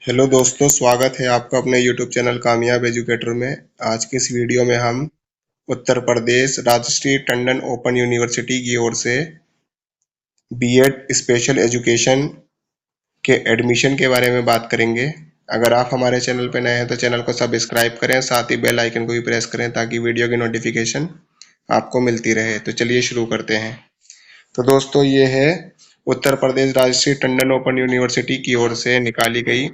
Hello दोस्तों, स्वागत है आपका अपने यूट्यूब चैनल कामयाब एजुकेटर में। आज की इस वीडियो में हम उत्तर प्रदेश राजश्री टंडन ओपन यूनिवर्सिटी की ओर से बीएड स्पेशल एजुकेशन के एडमिशन के बारे में बात करेंगे। अगर आप हमारे चैनल पर नए हैं तो चैनल को सब्सक्राइब करें, साथ ही बेल आइकन को भी प्रेस करें ताकि वीडियो की नोटिफिकेशन आपको मिलती रहे। तो चलिए शुरू करते हैं। तो दोस्तों, ये है उत्तर प्रदेश राजश्री टंडन ओपन यूनिवर्सिटी की ओर से निकाली गई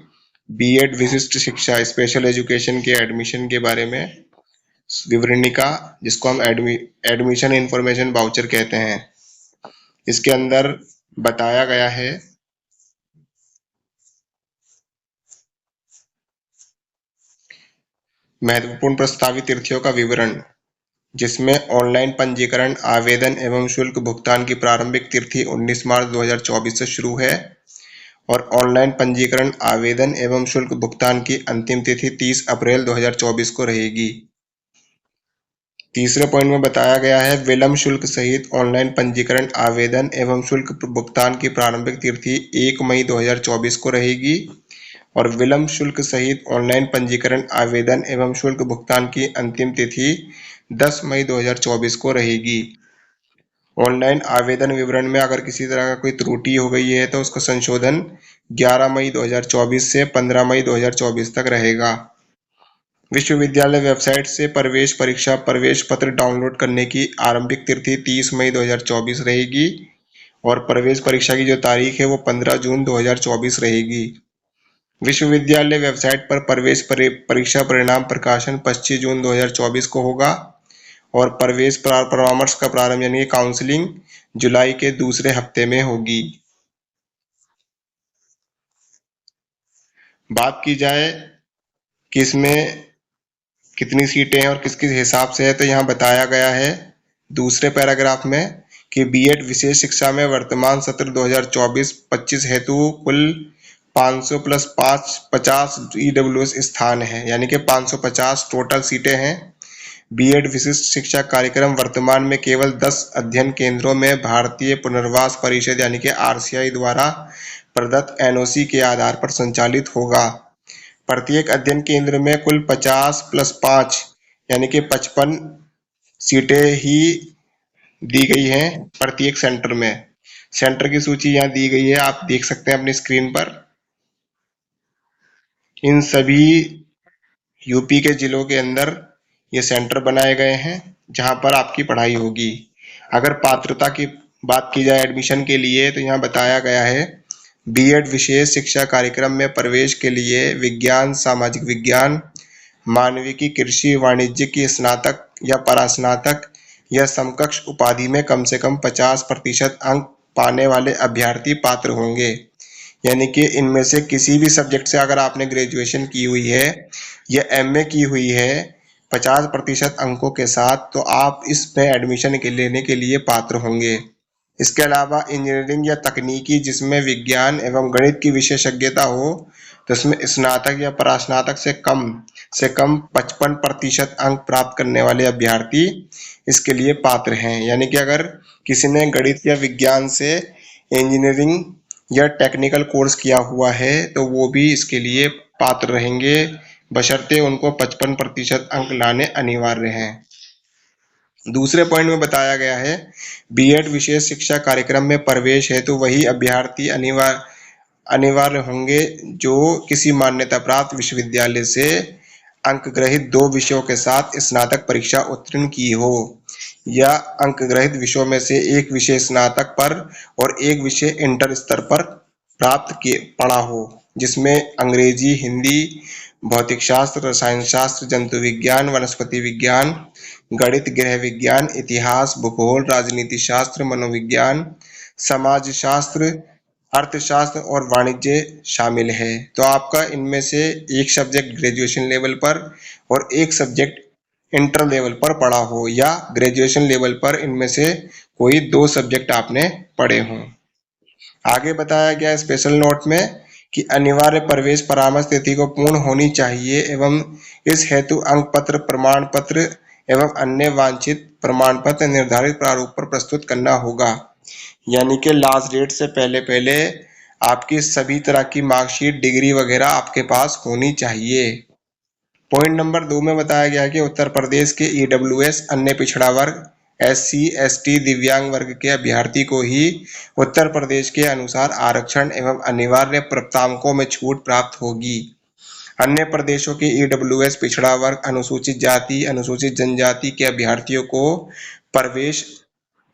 बीएड विशिष्ट शिक्षा स्पेशल एजुकेशन के एडमिशन के बारे में विवरणिका, जिसको हम एडमिशन इंफॉर्मेशन वाउचर कहते हैं। इसके अंदर बताया गया है महत्वपूर्ण प्रस्तावित तिथियों का विवरण, जिसमें ऑनलाइन पंजीकरण, आवेदन एवं शुल्क भुगतान की प्रारंभिक तिथि 19 मार्च 2024 से शुरू है और ऑनलाइन पंजीकरण, आवेदन एवं शुल्क भुगतान की अंतिम तिथि 30 अप्रैल 2024 को रहेगी। तीसरे पॉइंट में बताया गया है विलंब शुल्क सहित ऑनलाइन पंजीकरण, आवेदन एवं शुल्क भुगतान की प्रारंभिक तिथि 1 मई 2024 को रहेगी और विलंब शुल्क सहित ऑनलाइन पंजीकरण, आवेदन एवं शुल्क भुगतान की अंतिम तिथि 10 मई 2024 को रहेगी। ऑनलाइन आवेदन विवरण में अगर किसी तरह का कोई त्रुटि हो गई है तो उसका संशोधन 11 मई 2024 से 15 मई 2024 तक रहेगा। विश्वविद्यालय वेबसाइट से प्रवेश परीक्षा प्रवेश पत्र डाउनलोड करने की आरंभिक तिथि 30 मई 2024 रहेगी और प्रवेश परीक्षा की जो तारीख है वो 15 जून 2024 रहेगी। विश्वविद्यालय वेबसाइट पर प्रवेश परीक्षा परिणाम प्रकाशन 25 जून 2024 को होगा और प्रवेश परामर्श का प्रारंभ यानी काउंसलिंग जुलाई के दूसरे हफ्ते में होगी। बात की जाए कि इसमें कितनी सीटें हैं और किस किस हिसाब से है, तो यहाँ बताया गया है दूसरे पैराग्राफ में कि बीएड विशेष शिक्षा में वर्तमान सत्र 2024-25 हेतु कुल 500 प्लस 50 ईडब्ल्यूएस स्थान है, यानी कि 550 टोटल सीटें हैं। बीएड विशिष्ट शिक्षा कार्यक्रम वर्तमान में केवल 10 अध्ययन केंद्रों में भारतीय पुनर्वास परिषद यानी कि आरसीआई द्वारा प्रदत्त एनओसी के आधार पर संचालित होगा। प्रत्येक अध्ययन केंद्र में कुल 50 प्लस 5 यानी कि 55 सीटें ही दी गई हैं प्रत्येक सेंटर में। सेंटर की सूची यहाँ दी गई है, आप देख सकते हैं अपनी स्क्रीन पर। इन सभी यूपी के जिलों के अंदर ये सेंटर बनाए गए हैं जहां पर आपकी पढ़ाई होगी। अगर पात्रता की बात की जाए एडमिशन के लिए तो यहाँ बताया गया है बीएड विशेष शिक्षा कार्यक्रम में प्रवेश के लिए विज्ञान, सामाजिक विज्ञान, मानविकी, कृषि, वाणिज्य की स्नातक या परास्नातक या समकक्ष उपाधि में कम से कम 50% अंक पाने वाले अभ्यर्थी पात्र होंगे। यानी कि इनमें से किसी भी सब्जेक्ट से अगर आपने ग्रेजुएशन की हुई है या एमए की हुई है 50% अंकों के साथ, तो आप इसमें एडमिशन लेने के लिए पात्र होंगे। इसके अलावा इंजीनियरिंग या तकनीकी जिसमें विज्ञान एवं गणित की विशेषज्ञता हो, तो इसमें स्नातक या परास्नातक से कम 55% अंक प्राप्त करने वाले अभ्यर्थी इसके लिए पात्र हैं। यानी कि अगर किसी ने गणित या विज्ञान से इंजीनियरिंग या टेक्निकल कोर्स किया हुआ है तो वो भी इसके लिए पात्र रहेंगे, बशर्ते उनको 55% अंक लाने अनिवार्य हैं। दूसरे पॉइंट में बताया गया है बीएड विशेष शिक्षा कार्यक्रम में प्रवेश हेतु वही अभ्यर्थी अनिवार्य होंगे जो किसी मान्यता प्राप्त विश्वविद्यालय से अंक ग्रहित 2 विषयों के साथ स्नातक परीक्षा उत्तीर्ण की हो या अंक ग्रहित विषयों में से एक विषय स्नातक पर और एक विषय इंटर स्तर पर पढ़ा हो, जिसमें अंग्रेजी, हिंदी, भौतिक शास्त्र, रसायन शास्त्र, जंतु विज्ञान, वनस्पति विज्ञान, गणित, गृह विज्ञान, इतिहास, भूगोल, राजनीति शास्त्र, मनोविज्ञान, समाज शास्त्र, अर्थशास्त्र और वाणिज्य शामिल है। तो आपका इनमें से एक सब्जेक्ट ग्रेजुएशन लेवल पर और एक सब्जेक्ट इंटर लेवल पर पढ़ा हो या ग्रेजुएशन लेवल पर इनमें से कोई 2 सब्जेक्ट आपने पढ़े हों। आगे बताया गया स्पेशल नोट में कि अनिवार्य प्रवेश परामर्श तिथि को पूर्ण होनी चाहिए एवं इस हेतु अंक पत्र, प्रमाण पत्र एवं अन्य वांछित प्रमाण पत्र निर्धारित प्रारूप पर प्रस्तुत करना होगा। यानी कि लास्ट डेट से पहले आपकी सभी तरह की मार्कशीट, डिग्री वगैरह आपके पास होनी चाहिए। पॉइंट नंबर 2 में बताया गया है कि उत्तर प्रदेश के ईडब्ल्यूएस अन्य पिछड़ा वर्ग, एससी, एसटी, दिव्यांग वर्ग के अभ्यर्थी को ही उत्तर प्रदेश के अनुसार आरक्षण एवं अनिवार्य प्रावधानों में छूट प्राप्त होगी। अन्य प्रदेशों के ईडब्ल्यूएस पिछड़ा वर्ग, अनुसूचित जाति, अनुसूचित जनजाति के अभ्यर्थियों को प्रवेश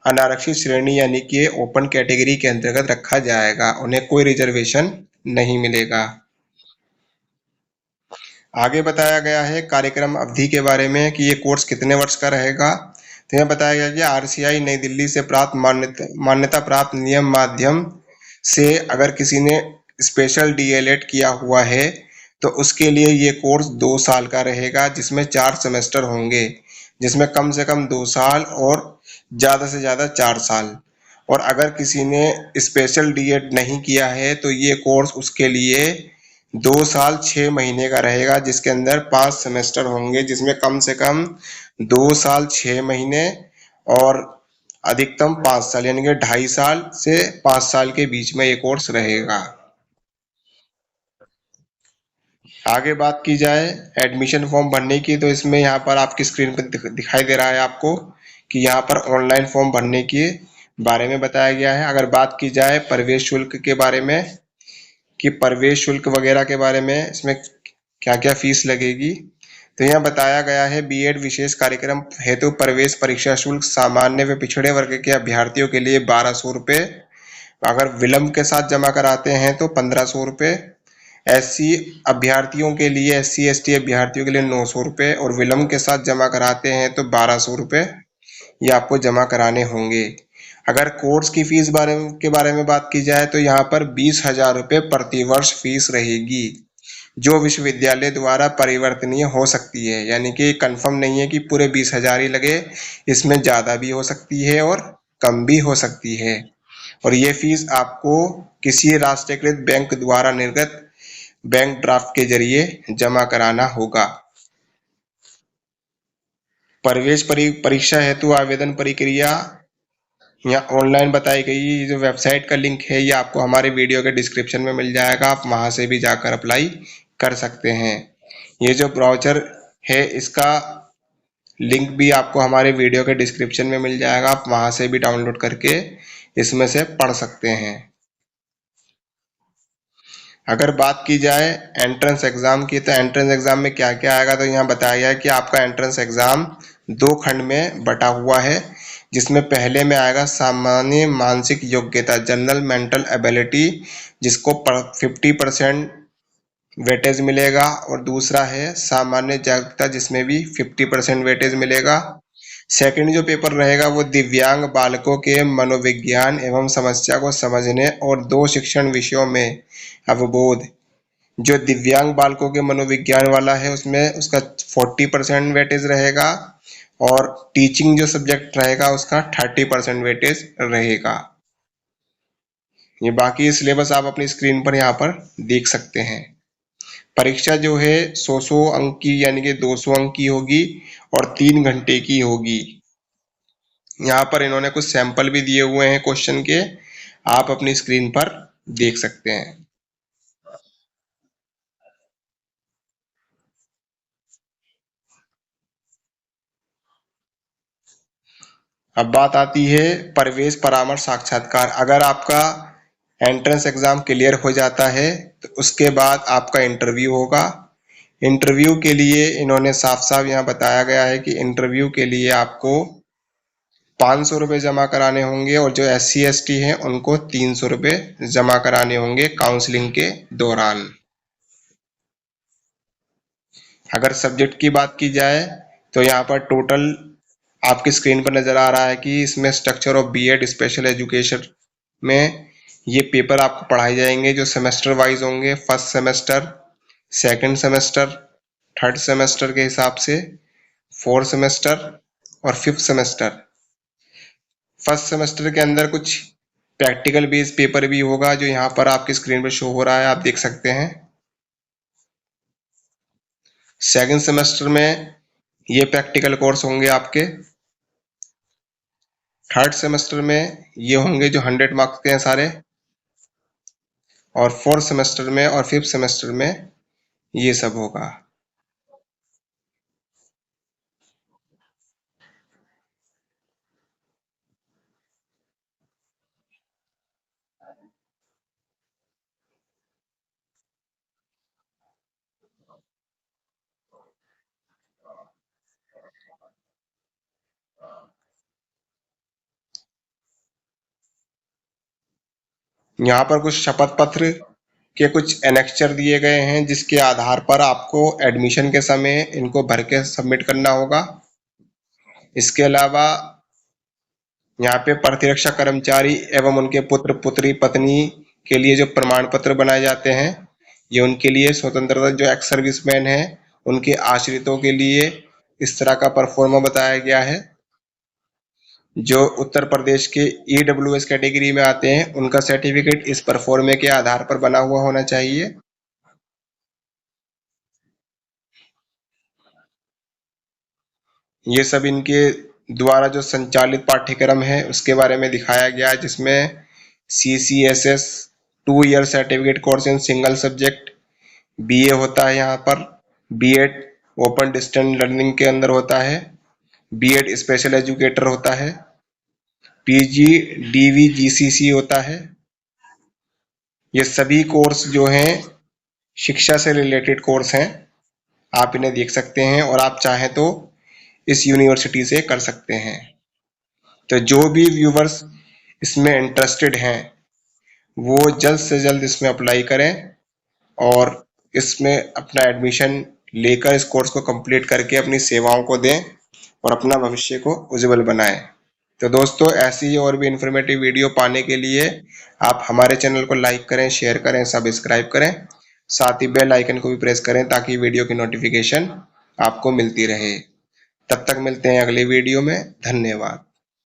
अनारक्षित श्रेणी यानी कि ओपन कैटेगरी के अंतर्गत रखा जाएगा। उन्हें कोई रिजर्वेशन नहीं मिलेगा। आगे बताया गया है कार्यक्रम अवधि के बारे में कि ये कोर्स कितने वर्ष का रहेगा। तो यह बताया गया कि आरसीआई नई दिल्ली से प्राप्त मान्यता प्राप्त नियम माध्यम से अगर किसी ने स्पेशल डीएलएड किया हुआ है तो उसके लिए ये कोर्स 2 साल का रहेगा, जिसमें 4 सेमेस्टर होंगे, जिसमें कम से कम 2 साल और ज़्यादा से ज़्यादा 4 साल। और अगर किसी ने स्पेशल डीएड नहीं किया है तो ये कोर्स उसके लिए 2 साल 6 महीने का रहेगा, जिसके अंदर 5 सेमेस्टर होंगे, जिसमें कम से कम 2 साल 6 महीने और अधिकतम 5 साल यानी कि 2.5 साल से 5 साल के बीच में ये कोर्स रहेगा। आगे बात की जाए एडमिशन फॉर्म भरने की, तो इसमें यहाँ पर आपकी स्क्रीन पर दिखाई दे रहा है आपको कि यहाँ पर ऑनलाइन फॉर्म भरने के बारे में बताया गया है। अगर बात की जाए प्रवेश शुल्क के बारे में कि प्रवेश शुल्क वगैरह के बारे में, इसमें क्या क्या फीस लगेगी, तो यहाँ बताया गया है बीएड विशेष कार्यक्रम हेतु प्रवेश परीक्षा शुल्क सामान्य व पिछड़े वर्ग के अभ्यर्थियों के लिए 1200 रुपये, अगर विलंब के साथ जमा कराते हैं तो 1500 रुपये, एससी अभ्यर्थियों के लिए, एससी एसटी अभ्यर्थियों के लिए 900 रुपये और विलंब के साथ जमा कराते हैं तो 1200 रुपये ये आपको जमा कराने होंगे। अगर कोर्स की फीस के बारे में बात की जाए तो यहाँ पर 20,000 रुपये प्रति वर्ष फीस रहेगी, जो विश्वविद्यालय द्वारा परिवर्तनीय हो सकती है, यानी कि कंफर्म नहीं है कि पूरे 20,000 ही लगे, इसमें ज़्यादा भी हो सकती है और कम भी हो सकती है। और ये फीस आपको किसी राष्ट्रीयकृत बैंक द्वारा निर्गत बैंक ड्राफ्ट के जरिए जमा कराना होगा। प्रवेश परीक्षा हेतु आवेदन प्रक्रिया यहाँ ऑनलाइन बताई गई। ये जो वेबसाइट का लिंक है ये आपको हमारे वीडियो के डिस्क्रिप्शन में मिल जाएगा, आप वहां से भी जाकर अप्लाई कर सकते हैं। ये जो ब्राउज़र है इसका लिंक भी आपको हमारे वीडियो के डिस्क्रिप्शन में मिल जाएगा, आप वहां से भी डाउनलोड करके इसमें से पढ़ सकते हैं। अगर बात की जाए एंट्रेंस एग्जाम की, तो एंट्रेंस एग्जाम में क्या क्या आएगा, तो यहाँ बताया गया है कि आपका एंट्रेंस एग्जाम 2 खंड में बटा हुआ है, जिसमें पहले में आएगा सामान्य मानसिक योग्यता, जनरल मेंटल एबिलिटी, जिसको 50% वेटेज मिलेगा, और दूसरा है सामान्य जागरूकता, जिसमें भी 50% वेटेज मिलेगा। सेकंड जो पेपर रहेगा वो दिव्यांग बालकों के मनोविज्ञान एवं समस्या को समझने और 2 शिक्षण विषयों में अवबोध। जो दिव्यांग बालकों के मनोविज्ञान वाला है उसमें उसका 40% वेटेज रहेगा, और टीचिंग जो सब्जेक्ट रहेगा उसका 30% वेटेज रहेगा। ये बाकी सिलेबस आप अपनी स्क्रीन पर यहाँ पर देख सकते हैं। परीक्षा जो है 100 अंक की यानी कि 200 अंक की होगी और 3 घंटे की होगी। यहाँ पर इन्होंने कुछ सैंपल भी दिए हुए हैं क्वेश्चन के, आप अपनी स्क्रीन पर देख सकते हैं। अब बात आती है प्रवेश परामर्श साक्षात्कार। अगर आपका एंट्रेंस एग्जाम क्लियर हो जाता है तो उसके बाद आपका इंटरव्यू होगा। इंटरव्यू के लिए इन्होंने साफ साफ यहाँ बताया गया है कि इंटरव्यू के लिए आपको 500 रुपये जमा कराने होंगे, और जो SC ST हैं उनको 300 रुपये जमा कराने होंगे काउंसलिंग के दौरान। अगर सब्जेक्ट की बात की जाए तो यहाँ पर टोटल आपकी स्क्रीन पर नजर आ रहा है कि इसमें structure of BEd special education में ये पेपर आपको पढ़ाए जाएंगे, जो सेमेस्टर वाइज होंगे। First semester, second semester, third semester के हिसाब से, फोर्थ सेमेस्टर और फिफ्थ सेमेस्टर। फर्स्ट सेमेस्टर के अंदर कुछ प्रैक्टिकल बेस्ड पेपर भी होगा, जो यहाँ पर आपकी स्क्रीन पर शो हो रहा है, आप देख सकते हैं। सेकंड सेमेस्टर में ये प्रैक्टिकल कोर्स होंगे आपके। थर्ड सेमेस्टर में ये होंगे जो 100 मार्क्स के हैं सारे। और 4th सेमेस्टर में और 5th सेमेस्टर में ये सब होगा। यहाँ पर कुछ शपथ पत्र के कुछ एनेक्चर दिए गए हैं जिसके आधार पर आपको एडमिशन के समय इनको भर के सबमिट करना होगा। इसके अलावा यहाँ पे प्रतिरक्षा कर्मचारी एवं उनके पुत्र पुत्री पत्नी के लिए जो प्रमाण पत्र बनाए जाते हैं, ये उनके लिए स्वतंत्रता जो एक्स सर्विसमैन है उनके आश्रितों के लिए इस तरह का परफॉर्मा बताया गया है। जो उत्तर प्रदेश के ईडब्ल्यूएस कैटेगरी में आते हैं उनका सर्टिफिकेट इस परफॉर्मे के आधार पर बना हुआ होना चाहिए। ये सब इनके द्वारा जो संचालित पाठ्यक्रम है उसके बारे में दिखाया गया है, जिसमें CCSS 2 year certificate course in single subject BA होता है। यहाँ पर B.Ed ओपन डिस्टेंस लर्निंग के अंदर होता है। B.Ed स्पेशल एजुकेटर होता है। PG DV GCC होता है। ये सभी कोर्स जो हैं शिक्षा से रिलेटेड कोर्स हैं, आप इन्हें देख सकते हैं और आप चाहें तो इस यूनिवर्सिटी से कर सकते हैं। तो जो भी व्यूवर्स इसमें इंटरेस्टेड हैं वो जल्द से जल्द इसमें अप्लाई करें और इसमें अपना एडमिशन लेकर इस कोर्स को कंप्लीट करके अपनी सेवाओं को दें और अपना भविष्य को उज्जवल बनाएं। तो दोस्तों, ऐसी ही और भी इन्फॉर्मेटिव वीडियो पाने के लिए आप हमारे चैनल को लाइक करें, शेयर करें, सब्सक्राइब करें, साथ ही बेल आइकन को भी प्रेस करें ताकि वीडियो की नोटिफिकेशन आपको मिलती रहे। तब तक मिलते हैं अगले वीडियो में। धन्यवाद।